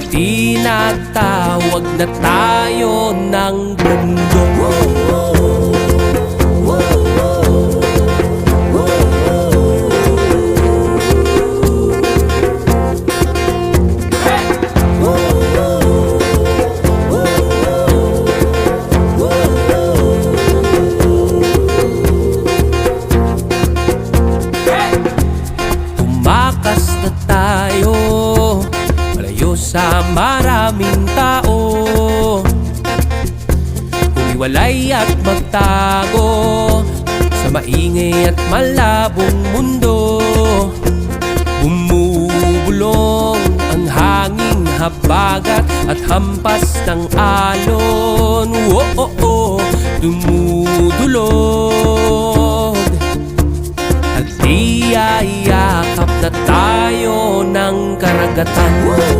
Tinatawag na tayo ng mundo. Tumakas na tayo malayo sa maraming tao, humiwalay at magtago sa maingay at malabong mundo. Bumubulong ang hanging habagat at hampas ng alon. Dumudulog at iyayakap na tayo ng karagatan.